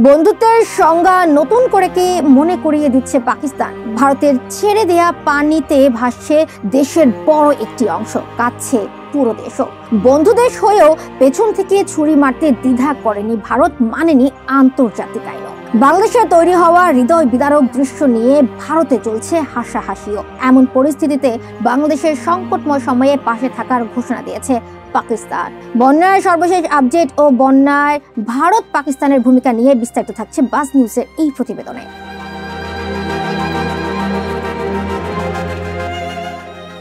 বন্ধুত্বের সংজ্ঞা নতুন করে কি মনে করিয়ে দিচ্ছে পাকিস্তান। ভারতের ছেড়ে দেয়া পানিতে ভাসছে দেশের বড় একটি অংশ, কাচ্ছে পুরো দেশও। বন্ধু দেশ হয়েও পেছন থেকে ছুরি মারতে দ্বিধা করেনি ভারত, মানেনি আন্তর্জাতিক আইন। বাংলাদেশে তৈরি হওয়া হৃদয় বিদারক দৃশ্য নিয়ে ভারতে চলছে হাসাহাসিও। এমন পরিস্থিতিতে বাংলাদেশের সংকটময় সময়ে পাশে থাকার ঘোষণা দিয়েছে পাকিস্তান। বন্যার সর্বশেষ আপডেট ও বন্যায় ভারত পাকিস্তানের ভূমিকা নিয়ে বিস্তারিত থাকছে বাস নিউজের এই প্রতিবেদনে।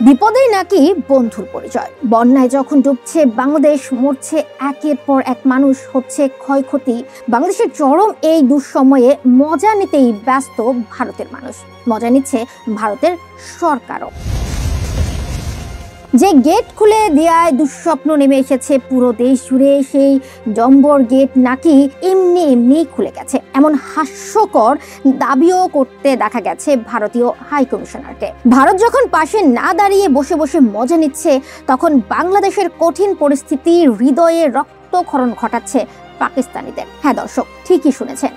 বিপদেই নাকি বন্ধুর পরিচয়। বন্যায় যখন ডুবছে বাংলাদেশ, মরছে একের পর এক মানুষ, হচ্ছে ক্ষয়ক্ষতি, বাংলাদেশের চরম এই দুঃসময়ে মজা নিতেই ব্যস্ত ভারতের মানুষ। মজা নিচ্ছে ভারতের সরকারও। যে গেট খুলে দেয়ায় দুঃস্বপ্ন নেমে এসেছে পুরো দেশ জুড়ে, সেই ডম্বর গেট নাকি এমনি এমনি খুলে গেছে, এমন হাস্যকর দাবিও করতে দেখা গেছে ভারতীয় হাই কমিশনারকে। ভারত যখন পাশে না দাঁড়িয়ে বসে বসে মজা নিচ্ছে, তখন বাংলাদেশের কঠিন পরিস্থিতি হৃদয়ে রক্তক্ষরণ ঘটাচ্ছে পাকিস্তানিদের। হ্যাঁ দর্শক, ঠিকই শুনেছেন।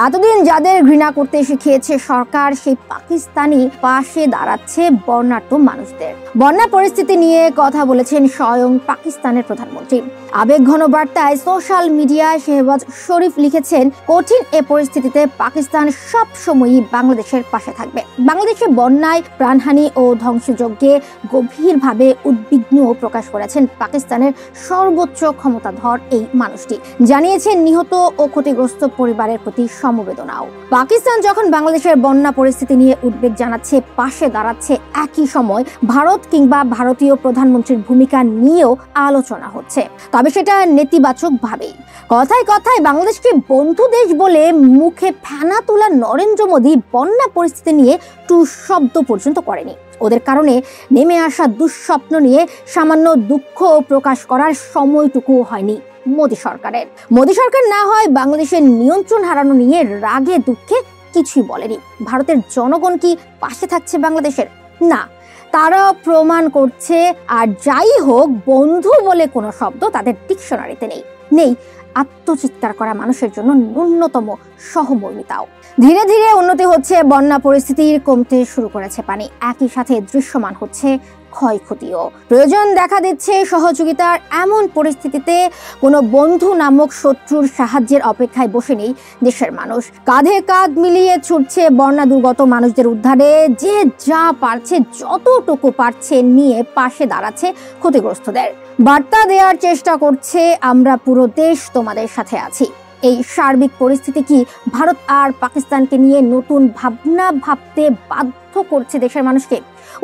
এতদিন যাদের ঘৃণা করতে শিখিয়েছে সরকার, সেই পাকিস্তানি পাশে দাঁড়াচ্ছে বর্ণাঢ্য মানুষদের। বন্যা পরিস্থিতি নিয়ে কথা বলেছেন স্বয়ং পাকিস্তানের প্রধানমন্ত্রী। আবেগঘন বার্তায় সোশ্যাল মিডিয়ায় শেহবাজ শরীফ লিখেছেন, কঠিন এ পরিস্থিতিতে পাকিস্তান সব সময়ই বাংলাদেশের পাশে থাকবে। বাংলাদেশে বন্যায় প্রাণহানি ও ধ্বংসযজ্ঞে গভীরভাবে উদ্বিগ্ন প্রকাশ করেছেন পাকিস্তানের সর্বোচ্চ ক্ষমতাধর এই মানুষটি। জানিয়েছেন নিহত ও ক্ষতিগ্রস্ত পরিবারের প্রতি সমবেদনাও। পাকিস্তান যখন বাংলাদেশের বন্যা পরিস্থিতি নিয়ে উদ্বেগ জানাচ্ছে, পাশে দাঁড়াচ্ছে, একই সময় ভারত কিংবা ভারতীয় প্রধানমন্ত্রীর ভূমিকা নিয়েও আলোচনা হচ্ছে, তবে সেটা নেতিবাচক ভাবেই। কথায় কথায় বাংলাদেশকে বন্ধু দেশ বলে মুখে ফেনা তোলা নরেন্দ্র মোদী বন্যা পরিস্থিতি নিয়ে টু শব্দ পর্যন্ত করেনি। ওদের কারণে নেমে আসা দুঃস্বপ্ন নিয়ে সামান্য দুঃখ প্রকাশ করার সময়টুকু হয়নি মোদী সরকারের। মোদী সরকার না হয় বাংলাদেশের নিয়ন্ত্রণ হারানো নিয়ে রাগে দুঃখে কিছুই বলেনি। ভারতের জনগণ কি পাশে থাকছে বাংলাদেশের? না, তারা প্রমাণ করছে। আর যাই হোক, বন্ধু বলে কোনো শব্দ তাদের ডিকশনারিতে নেই আত্মচিৎকার করা মানুষের জন্য ন্যূনতম সহমর্মিতাও। ধীরে ধীরে উন্নতি হচ্ছে বন্যা পরিস্থিতির, কমতে শুরু করেছে পানি, একই সাথে দৃশ্যমান হচ্ছে ক্ষয়ক্ষতিও। প্রয়োজন দেখা দিচ্ছে সহযোগিতার। এমন পরিস্থিতিতে কোনো বন্ধু নামক শত্রুর সাহায্যের অপেক্ষায় বসে নেই দেশের মানুষ। কাঁধে কাঁধ মিলিয়ে ছুটছে বন্যা দুর্গত মানুষদের উদ্ধারে। যে যা পারছে, যতটুকু পারছে নিয়ে পাশে দাঁড়াচ্ছে ক্ষতিগ্রস্তদের। বার্তা দেওয়ার চেষ্টা করছে, আমরা পুরো দেশ তোমাদের সাথে আছি। এই সার্বিক পরিস্থিতি কি ভারত আর পাকিস্তানকে নিয়ে নতুন ভাবনা ভাবতে বাধ্য করছে দেশের মানুষকে?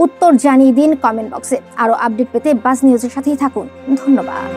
উত্তর জানিয়ে দিন কমেন্ট বক্সে। আরো আপডেট পেতে বাস নিউজের সাথেই থাকুন। ধন্যবাদ।